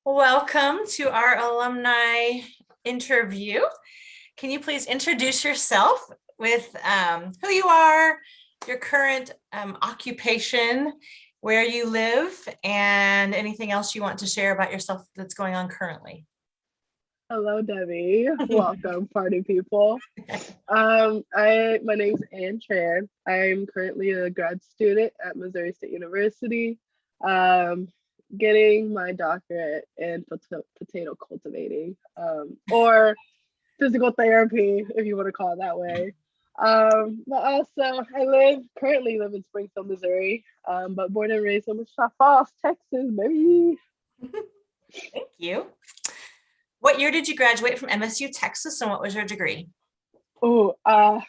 Welcome to our alumni interview. Can you please introduce yourself with who you are, your current occupation, where you live, and anything else you want to share about yourself that's going on currently? Hello, Debbie. Welcome, party people. My name's Anh Tran. I'm currently a grad student at Missouri State University, getting my doctorate in potato cultivating, or physical therapy, if you want to call it that way. But also, currently live in Springfield, Missouri, but born and raised in Wichita Falls, Texas, baby. Thank you. What year did you graduate from MSU, Texas, and what was your degree? Oh, I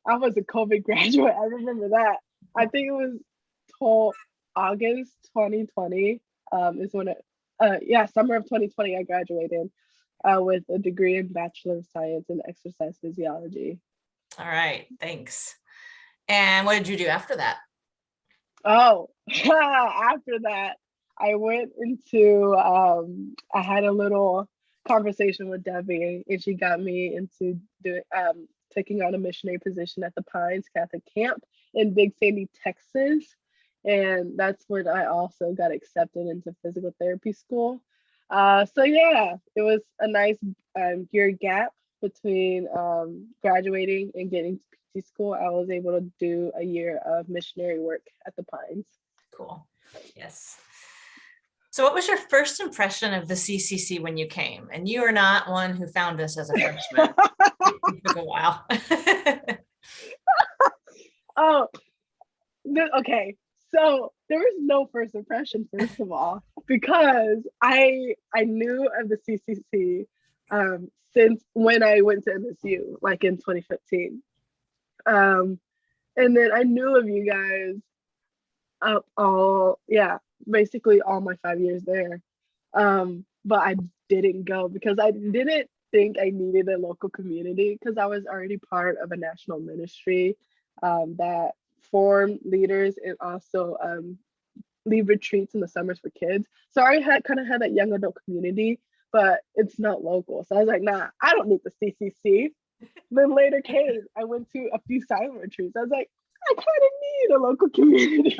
was a COVID graduate. I remember that. I think it was August 2020. Is when summer of 2020 I graduated with a degree in Bachelor of Science in Exercise Physiology. All right, thanks. And what did you do after that? Oh, after that, I went into I had a little conversation with Debbie, and she got me into doing taking on a missionary position at the Pines Catholic Camp in Big Sandy, Texas. And that's when I also got accepted into physical therapy school. So yeah, it was a nice year gap between graduating and getting to PT school. I was able to do a year of missionary work at the Pines. Cool. Yes. So what was your first impression of the CCC when you came? And you are not one who found us as a freshman. It took a while. Okay. So there was no first impression, first of all, because I knew of the CCC since when I went to MSU, like in 2015. And then I knew of you guys basically all my 5 years there. But I didn't go because I didn't think I needed a local community because I was already part of a national ministry that formed leaders and also lead retreats in the summers for kids. So I had that young adult community, but it's not local. So I was like, nah, I don't need the CCC. Then later came, I went to a few silent retreats. I was like, I kind of need a local community.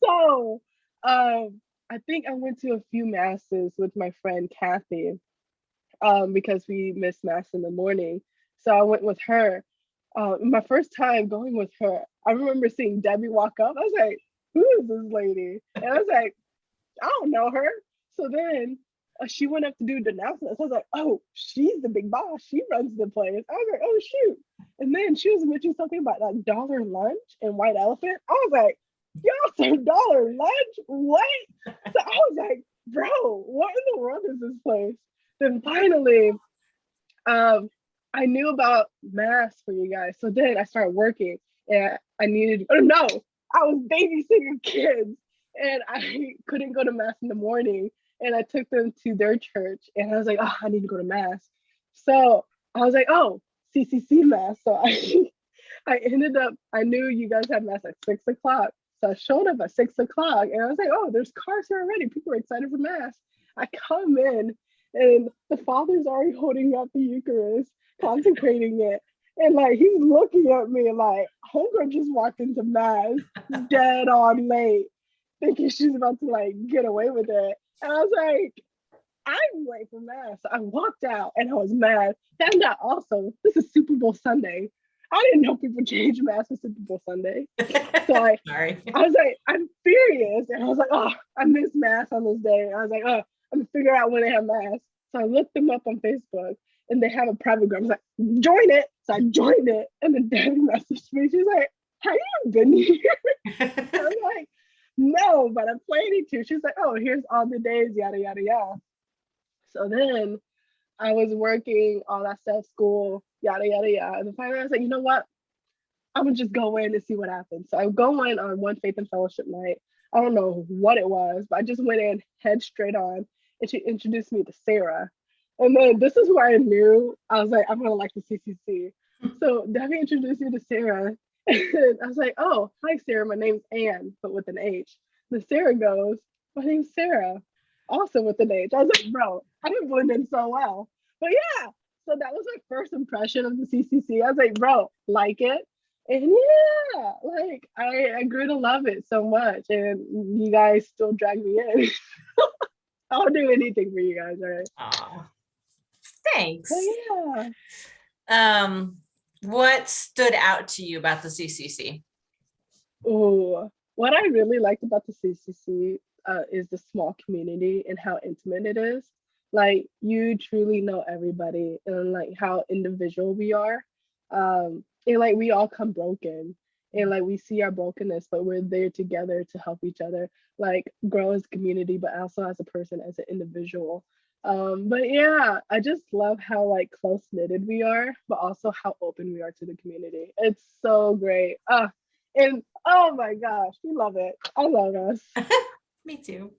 So I think I went to a few masses with my friend Kathy because we missed mass in the morning. So I went with her. My first time going with her, I remember seeing Debbie walk up. I was like, who is this lady? And I was like, I don't know her. So then she went up to do the announcements. I was like, oh, she's the big boss. She runs the place. I was like, oh, shoot. And then she was mentioning something about like dollar lunch and white elephant. I was like, y'all serve dollar lunch? What? So I was like, bro, what in the world is this place? Then finally, I knew about mass for you guys. So then I started working and I was babysitting kids and I couldn't go to mass in the morning. And I took them to their church and I was like, oh, I need to go to mass. So I was like, oh, CCC mass. So I knew you guys had mass at 6 o'clock. So I showed up at 6 o'clock and I was like, oh, there's cars here already. People are excited for mass. I come in and the father's already holding up the Eucharist, consecrating it. And like, he's looking at me like, homegirl just walked into mass dead on late, thinking she's about to like get away with it. And I was like, I'm late for mass. So I walked out and I was mad. Found out also, this is Super Bowl Sunday. I didn't know people change mass for Super Bowl Sunday. So I was like, I'm furious. And I was like, oh, I missed mass on this day. And I was like, oh, I'm gonna figure out when they have mass. So I looked them up on Facebook and they have a private group. I was like, join it. So I joined it. And then Debbie messaged me. She's like, have you been here? I was like, no, but I'm planning to. She's like, oh, here's all the days, yada, yada, yada. So then I was working all that stuff, school, yada, yada, yada. And then finally I was like, you know what? I'm gonna just go in and see what happens. So I go in on one Faith and Fellowship night. I don't know what it was, but I just went in head straight on and she introduced me to Sarah. And then this is where I knew I was like, I'm gonna like the CCC. So Debbie introduced me to Sarah. And I was like, oh, hi, Sarah. My name's Ann, but with an H. Then Sarah goes, my name's Sarah. also with an H. I was like, bro, I didn't blend in so well. But yeah, so that was my first impression of the CCC. I was like, bro, like it. And yeah, like I grew to love it so much. And you guys still drag me in. I'll do anything for you guys, all right? Oh, thanks. But yeah. What stood out to you about the CCC? Oh, what I really liked about the CCC is the small community and how intimate it is. Like you truly know everybody and like how individual we are. And like we all come broken and like we see our brokenness, but we're there together to help each other, like grow as a community, but also as a person, as an individual. But yeah, I just love how like close knitted we are, but also how open we are to the community. It's so great. And oh my gosh, we love it. I love us. Me too.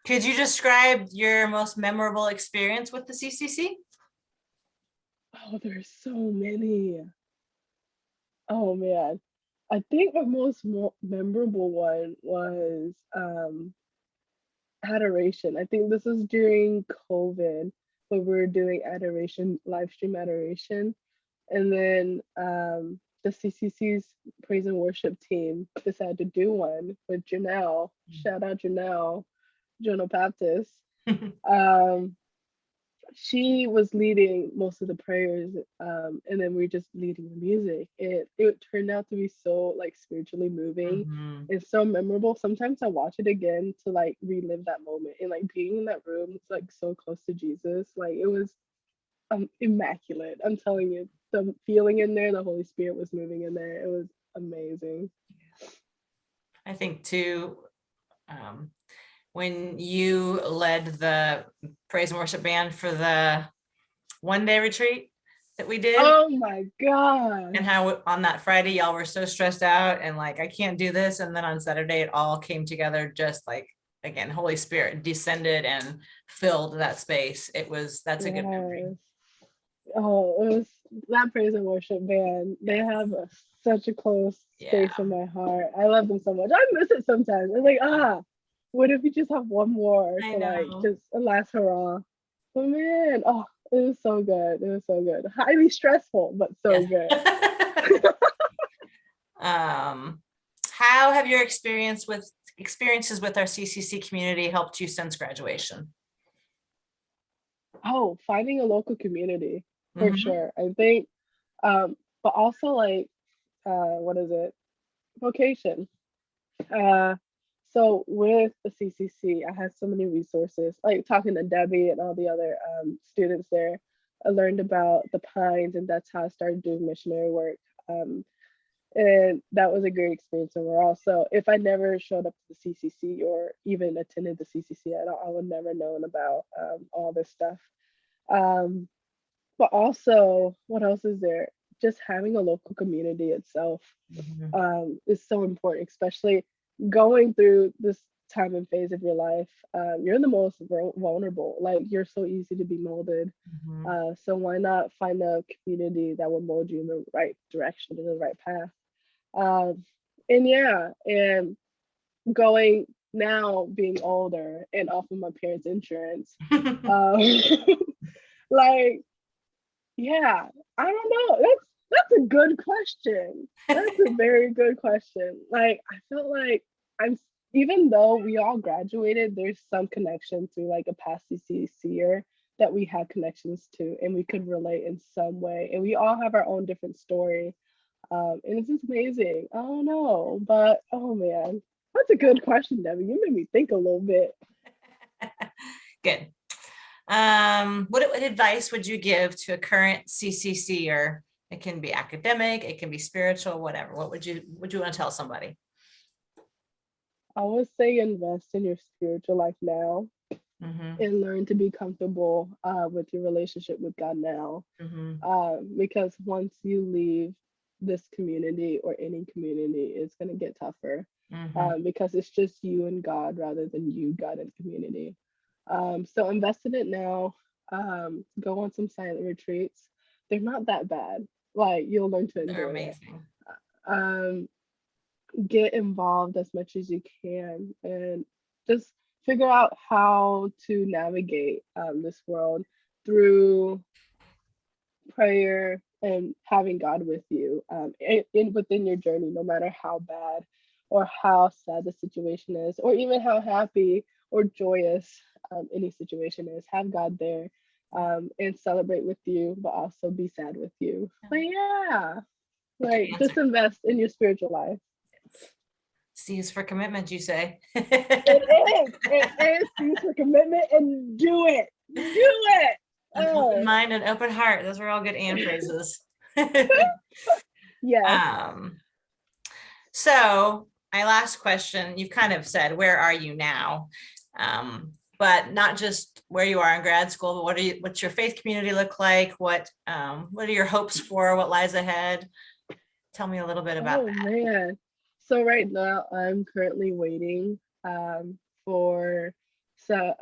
Could you describe your most memorable experience with the CCC? Oh, there's so many. Oh man. I think the most memorable one was adoration. I think this was during COVID when we were doing adoration, live stream adoration. And then the CCC's praise and worship team decided to do one with Janelle. Shout out Janelle, Jono Baptist. Um, she was leading most of the prayers, and then we are just leading the music. It turned out to be so like spiritually moving and so memorable. Sometimes I watch it again to like relive that moment and like being in that room. It's like so close to Jesus. Like it was immaculate. I'm telling you, the feeling in there, the Holy Spirit was moving in there. It was amazing. I think too, when you led the praise and worship band for the one-day retreat that we did. Oh my God. And how on that Friday, y'all were so stressed out and like, I can't do this. And then on Saturday, it all came together just like, again, Holy Spirit descended and filled that space. That's a good memory. Oh, it was that praise and worship band. They have such a close space in my heart. I love them so much. I miss it sometimes. I'm like, what if we just have one more to like just a last hurrah? But man, oh, it was so good. It was so good. Highly stressful, but so good. How have your experiences with our CCC community helped you since graduation? Oh, finding a local community for sure. I think, but also like, what is it? Vocation. So with the CCC, I had so many resources, like talking to Debbie and all the other students there. I learned about the Pines, and that's how I started doing missionary work. And that was a great experience overall. So if I never showed up to the CCC or even attended the CCC, I would never known about all this stuff. But also, what else is there? Just having a local community itself is so important, especially going through this time and phase of your life. You're the most vulnerable. Like you're so easy to be molded. So why not find a community that will mold you in the right direction, in the right path? And going now, being older and off of my parents' insurance, like, yeah, I don't know. That's a good question. That's a very good question. Like, I feel like even though we all graduated, there's some connection to like a past CCCer that we have connections to and we could relate in some way. And we all have our own different story. And it's just amazing. I don't know, but oh man, that's a good question, Debbie. You made me think a little bit. Good. What advice would you give to a current CCCer? It can be academic, it can be spiritual, whatever. What would you want to tell somebody? I would say invest in your spiritual life now and learn to be comfortable with your relationship with God now. Because once you leave this community or any community, it's going to get tougher because it's just you and God rather than you, God, and community. So invest in it now. Go on some silent retreats. They're not that bad. Like you'll learn to enjoy. They're amazing. Get involved as much as you can and just figure out how to navigate this world through prayer and having God with you within your journey, no matter how bad or how sad the situation is, or even how happy or joyous any situation is. Have God there and celebrate with you, but also be sad with you. But yeah, like just invest in your spiritual life. C's for commitment, you say. It is C's for commitment, and do it. Do it. An open mind and open heart. Those are all good and phrases. Yeah. So my last question, you've kind of said, where are you now? But not just where you are in grad school, but what's your faith community look like? What are your hopes for what lies ahead? Tell me a little bit about that. Man. So right now I'm currently waiting for some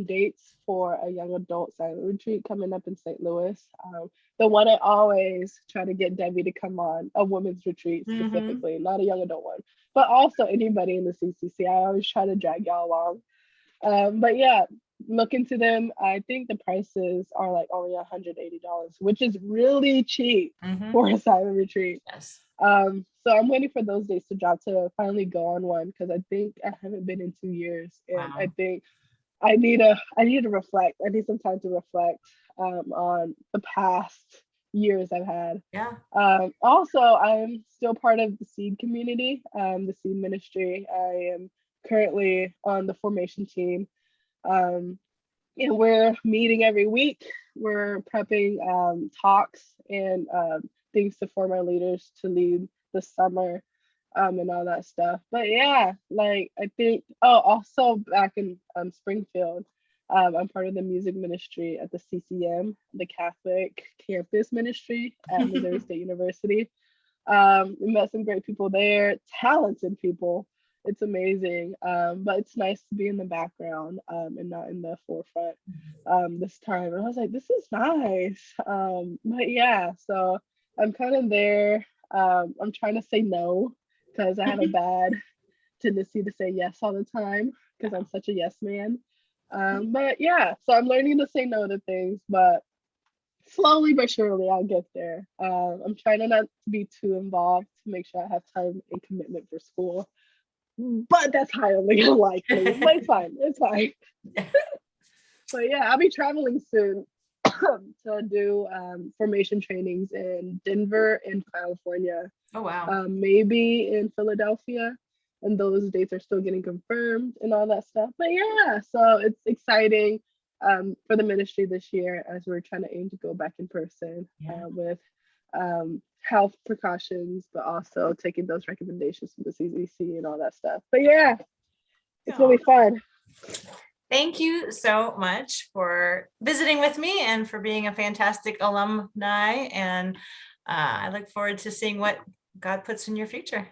dates for a young adult silent retreat coming up in St. Louis. The one I always try to get Debbie to come on, a women's retreat specifically, not a young adult one, but also anybody in the CCC. I always try to drag y'all along. But yeah, look into them. I think the prices are like only $180, which is really cheap for a silent retreat. Yes. So I'm waiting for those dates to drop to finally go on one, because I think I haven't been in 2 years, and I think I need to reflect. I need some time to reflect on the past years I've had. Yeah. Also, I'm still part of the Seed community, the Seed ministry. I am currently on the formation team, and we're meeting every week. We're prepping talks and things to form our leaders to lead the summer and all that stuff. But yeah, like I think, also back in Springfield, I'm part of the music ministry at the CCM, the Catholic campus ministry at Missouri State University. We met some great people there, talented people. It's amazing, but it's nice to be in the background and not in the forefront this time. And I was like, this is nice. But yeah, so I'm kind of there. I'm trying to say no, because I have a bad tendency to say yes all the time, because I'm such a yes man. But yeah, so I'm learning to say no to things, but slowly but surely I'll get there. I'm trying to not to be too involved to make sure I have time and commitment for school. But that's highly unlikely. But it's fine. It's fine. But yeah, I'll be traveling soon to do formation trainings in Denver and California. Oh, wow. Maybe in Philadelphia. And those dates are still getting confirmed and all that stuff. But yeah, so it's exciting for the ministry this year, as we're trying to aim to go back in person with health precautions, but also taking those recommendations from the CCC and all that stuff. But yeah, it's really fun. Thank you so much for visiting with me and for being a fantastic alumni. And I look forward to seeing what God puts in your future.